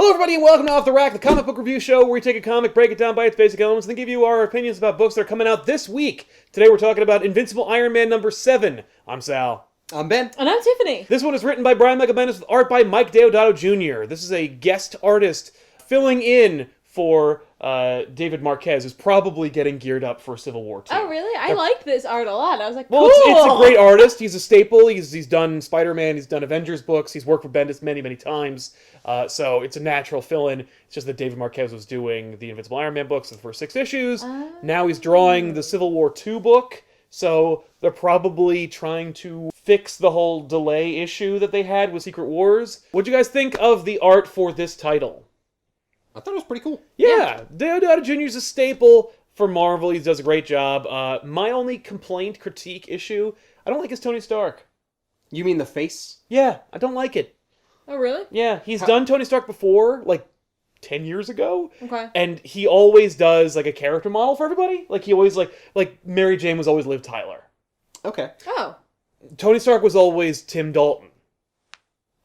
Hello everybody and welcome to Off the Rack, the comic book review show where we take a comic, break it down by its basic elements, and then give you our opinions about books that are coming out this week. Today we're talking about Invincible Iron Man number 7. I'm Sal. I'm Ben. And I'm Tiffany. This one is written by Brian Michael Bendis with art by Mike Deodato Jr. This is a guest artist filling in for David Marquez, who's probably getting geared up for Civil War 2. Oh, really? I liked this art a lot. I was like, cool. Well, it's a great artist. He's a staple. He's done Spider-Man. He's done Avengers books. He's worked with Bendis many, many times. So it's a natural fill-in. It's just that David Marquez was doing the Invincible Iron Man books for the first 6 issues. Now he's drawing the Civil War 2 book. So they're probably trying to fix the whole delay issue that they had with Secret Wars. What'd you guys think of the art for this title? I thought it was pretty cool. Yeah, Deodato Jr. is a staple for Marvel. He does a great job. My only complaint, critique, issue, I don't like his Tony Stark. You mean the face? Yeah, I don't like it. Oh, really? Yeah, he's done Tony Stark before, like 10 years ago. Okay. And he always does like a character model for everybody. Like he always like Mary Jane was always Liv Tyler. Okay. Oh. Tony Stark was always Tim Dalton.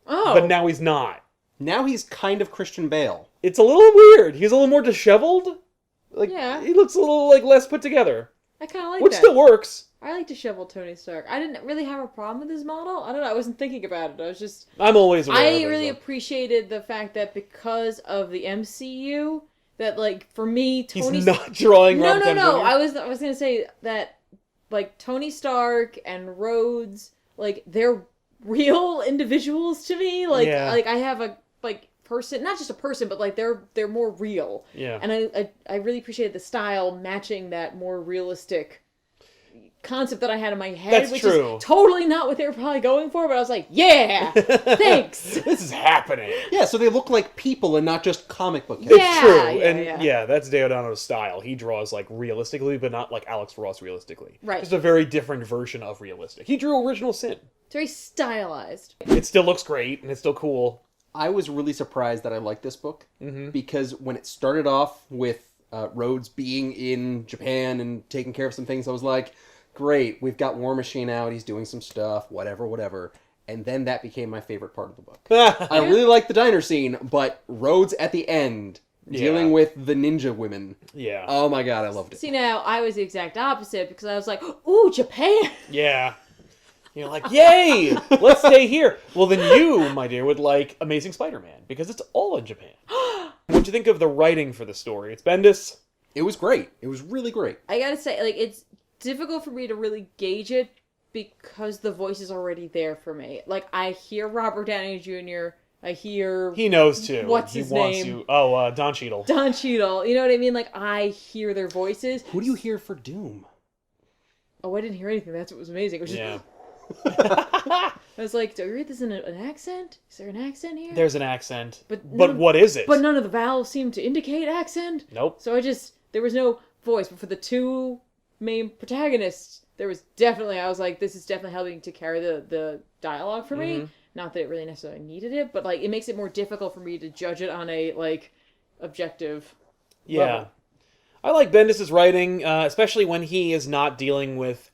Oh. But now he's not. Now he's kind of Christian Bale. It's a little weird. He's a little more disheveled. Like, yeah. He looks a little like less put together. I kind of like Which that. still works. I like disheveled Tony Stark. I didn't really have a problem with his model. I don't know. I wasn't thinking about it. I was just... I'm always aware of I it, really though. appreciated the fact that because of the MCU, that, like, for me, Tony... He's not drawing No, Robert no, Downey no. Jr.? I was going to say that, like, Tony Stark and Rhodes, like, they're real individuals to me. Like, Yeah. like I have a, like... person, not just a person, but like they're more real. Yeah. And I really appreciated the style matching that more realistic concept that I had in my head. That's which true. is totally not what they were probably going for, but I was like, yeah, thanks. This is happening. Yeah, so they look like people and not just comic book It's characters. Yeah, true. yeah, And yeah. that's Deodato's style. He draws like realistically, but not like Alex Ross realistically. Right. Just a very different version of realistic. He drew Original Sin. It's very stylized. It still looks great and it's still cool. I was really surprised that I liked this book because when it started off with Rhodes being in Japan and taking care of some things, I was like, great, we've got War Machine out, he's doing some stuff, whatever. And then that became my favorite part of the book. I really like the diner scene, but Rhodes at the end, dealing with the ninja women. Yeah. Oh my god, I loved it. See, now I was the exact opposite because I was like, ooh, Japan. Yeah. You're like, yay! Let's stay here. Well, then you, my dear, would like Amazing Spider-Man because it's all in Japan. What'd you think of the writing for the story? It's Bendis. It was great. It was really great. I gotta say, like, it's difficult for me to really gauge it because the voice is already there for me. Like, I hear Robert Downey Jr., I hear... He knows too. What's he his wants name? You. Oh, Don Cheadle. Don Cheadle. You know what I mean? Like, I hear their voices. Who do you hear for Doom? Oh, I didn't hear anything. That's what was amazing. Which Yeah. is... I was like, do I read this in an accent? Is there an accent here? There's an accent. But what is it? But none of the vowels seem to indicate accent. Nope. So there was no voice. But for the two main protagonists, there was definitely, I was like, this is definitely helping to carry the dialogue for me. Not that it really necessarily needed it, but like, it makes it more difficult for me to judge it on a, like, objective level. I like Bendis' writing, especially when he is not dealing with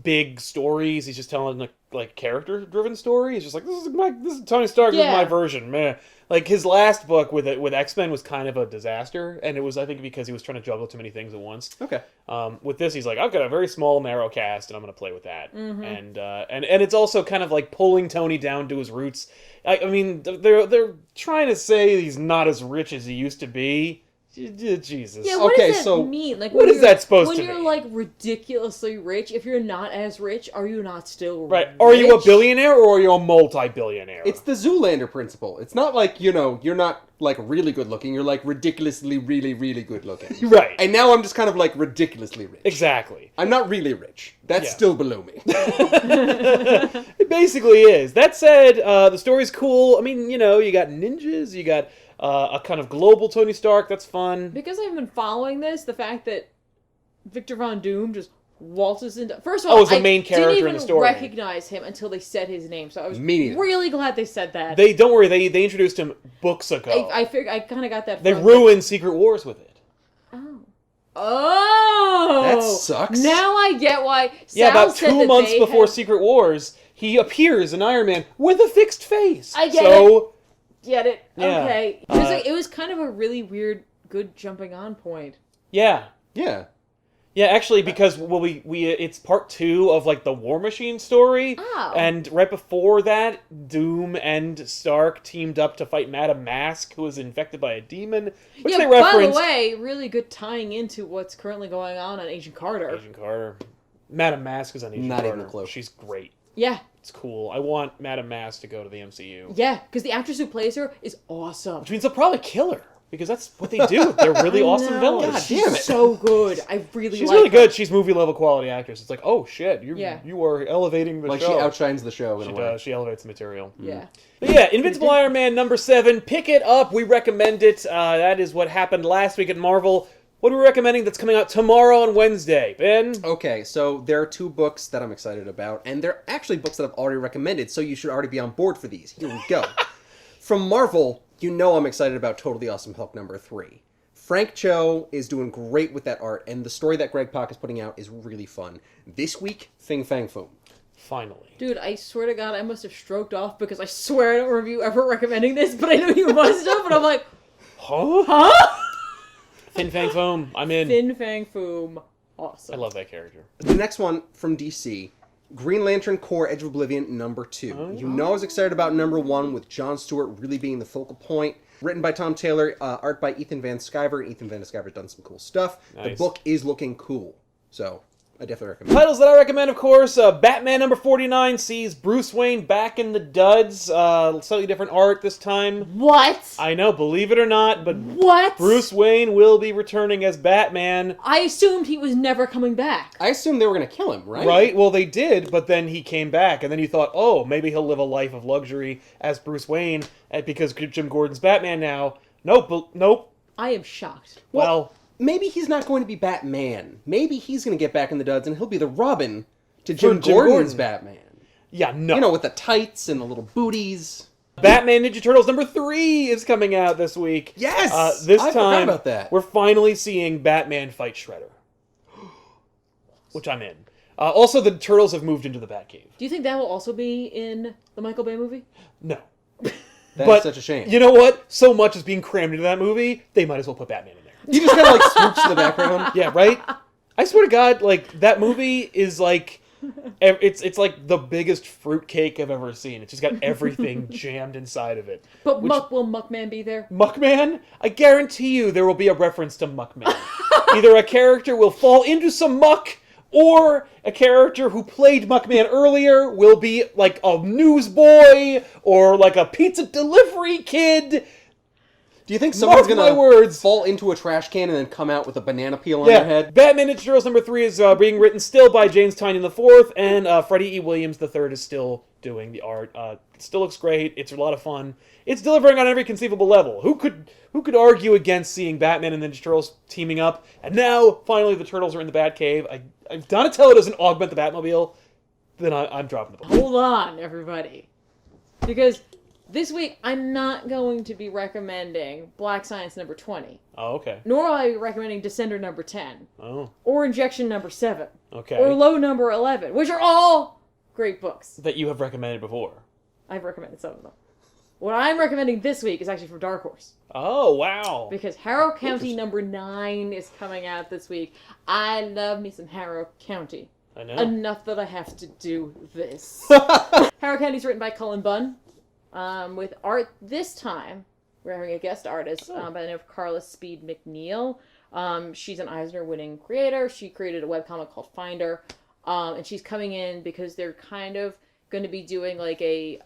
big stories. He's just telling like character-driven story. He's just like, this is Tony Stark. This is my version. Meh. Like his last book with X-Men was kind of a disaster, and it was, I think, because he was trying to juggle too many things at once. Okay. With this, he's like, I've got a very small, narrow cast, and I'm going to play with that. And it's also kind of like pulling Tony down to his roots. I mean, they're trying to say he's not as rich as he used to be. Jesus. Yeah, what Okay, does that so mean? Like, what is that supposed to mean? When you're, like, ridiculously rich, if you're not as rich, are you not still Right. rich? Are you a billionaire or are you a multi-billionaire? It's the Zoolander principle. It's not like, you're not, like, really good looking. You're, like, ridiculously, really, really good looking. Right. And now I'm just kind of, like, ridiculously rich. Exactly. I'm not really rich. That's still below me. It basically is. That said, the story's cool. I mean, you got ninjas, you got a kind of global Tony Stark. That's fun. Because I've been following this, the fact that Victor Von Doom just waltzes into... First of all, is the main character in the story. I didn't even recognize him until they said his name, so I was Me neither. really glad they said that. Don't worry, they introduced him books ago. I figured I kind of got that. They from ruined Secret Wars with it. Oh, That sucks. Now I get why. Yeah, Sal about said 2 that months they before had- Secret Wars, he appears in Iron Man with a fixed face. I get so get it. Yeah. Okay. It was kind of a really weird, good jumping on point. Yeah. Yeah. Yeah, actually, because we it's part 2 of like the War Machine story, Oh. and right before that, Doom and Stark teamed up to fight Madame Mask, who was infected by a demon, which Yeah, they by referenced. the way, really good tying into what's currently going on Agent Carter. Agent Carter, Madame Mask is on Agent Not Carter. even a clue. She's great. Yeah. It's cool. I want Madame Mask to go to the MCU. Yeah, because the actress who plays her is awesome. Which means they'll probably kill her. Because that's what they do. They're really awesome villains. God She's damn it. so good. I really She's like really her. good. She's movie level quality actress. It's like, oh shit, you are elevating the Like, show. she outshines the show in She a way. does. She elevates the material. Yeah. But yeah, Invincible Iron Man #7. Pick it up. We recommend it. That is what happened last week at Marvel. What are we recommending that's coming out tomorrow on Wednesday? Ben? Okay, so there are 2 books that I'm excited about, and they're actually books that I've already recommended, so you should already be on board for these. Here we go. From Marvel, you know I'm excited about Totally Awesome Hulk #3. Frank Cho is doing great with that art, and the story that Greg Pak is putting out is really fun. This week, Fing Fang Foom. Finally. Dude, I swear to God, I must have stroked off because I swear I don't remember you ever recommending this, but I know you must have, and I'm like, Huh? huh? Fin Fang Foom. I'm in. Fin Fang Foom. Awesome. I love that character. The next one from DC, Green Lantern Corps Edge of Oblivion #2. You know I was excited about #1 with Jon Stewart really being the focal point. Written by Tom Taylor, art by Ethan Van Sciver, and Ethan Van Sciver's done some cool stuff. The Nice. book is looking cool, so I definitely recommend it. Titles that I recommend, of course, Batman #49 sees Bruce Wayne back in the duds. Slightly different art this time. What? I know, believe it or not, but What? Bruce Wayne will be returning as Batman. I assumed he was never coming back. I assumed they were going to kill him, right? Right? Well, they did, but then he came back, and then you thought, oh, maybe he'll live a life of luxury as Bruce Wayne, because Jim Gordon's Batman now. Nope. I am shocked. Well, Maybe he's not going to be Batman. Maybe he's going to get back in the duds and he'll be the Robin to Jim Jim Gordon's Gordon. Batman. yeah, no. You know, with the tights and the little booties. Batman Ninja Turtles #3 is coming out this week. Yes! This I time, forgot about that. we're finally seeing Batman fight Shredder. Which I'm in. Also, the Turtles have moved into the Batcave. Do you think that will also be in the Michael Bay movie? No. That's such a shame. You know what? So much is being crammed into that movie, they might as well put Batman in there. You just kind of like swoops to the background. Yeah, right? I swear to God, like, that movie is like... It's like the biggest fruitcake I've ever seen. It's just got everything jammed inside of it. But will Muckman be there? Muckman? I guarantee you there will be a reference to Muckman. Either a character will fall into some muck, or a character who played Muckman earlier will be like a newsboy, or like a pizza delivery kid. Do you think someone's Mark my going words. to fall into a trash can and then come out with a banana peel on their head? Batman Ninja Turtles #3 is being written still by James Tynion IV, and Freddie E. Williams III is still doing the art. It still looks great. It's a lot of fun. It's delivering on every conceivable level. Who could argue against seeing Batman and Ninja Turtles teaming up? And now, finally, the Turtles are in the Batcave. If Donatello doesn't augment the Batmobile, then I'm dropping the ball. Hold on, everybody. Because this week, I'm not going to be recommending Black Science #20. Oh, okay. Nor will I be recommending Descender #10. Oh, Or Injection #7. okay. Or Low #11. Which are all great books. That you have recommended before. I've recommended some of them. What I'm recommending this week is actually from Dark Horse. Oh, wow. Because Harrow County #9 is coming out this week. I love me some Harrow County. I know. Enough that I have to do this. Harrow County is written by Cullen Bunn. With art this time, we're having a guest artist by the name of Carla Speed McNeil. She's an Eisner-winning creator. She created a webcomic called Finder. And she's coming in because they're kind of going to be doing like a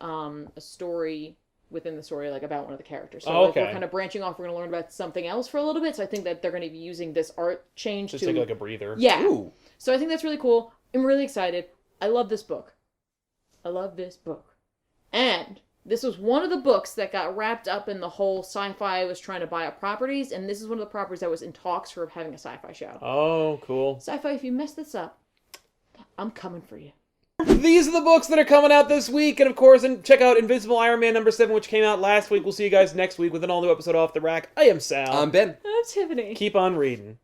story within the story, like about one of the characters. So like, we're kind of branching off. We're going to learn about something else for a little bit. So I think that they're going to be using this art change Just to take like a breather. yeah. Ooh. So I think that's really cool. I'm really excited. I love this book. And this was one of the books that got wrapped up in the whole sci-fi was trying to buy up properties, and this is one of the properties that was in talks for having a sci-fi show. Oh, cool. Sci-fi, if you mess this up, I'm coming for you. These are the books that are coming out this week, and of course, check out Invincible Iron Man #7, which came out last week. We'll see you guys next week with an all-new episode of Off the Rack. I am Sal. I'm Ben. I'm Tiffany. Keep on reading.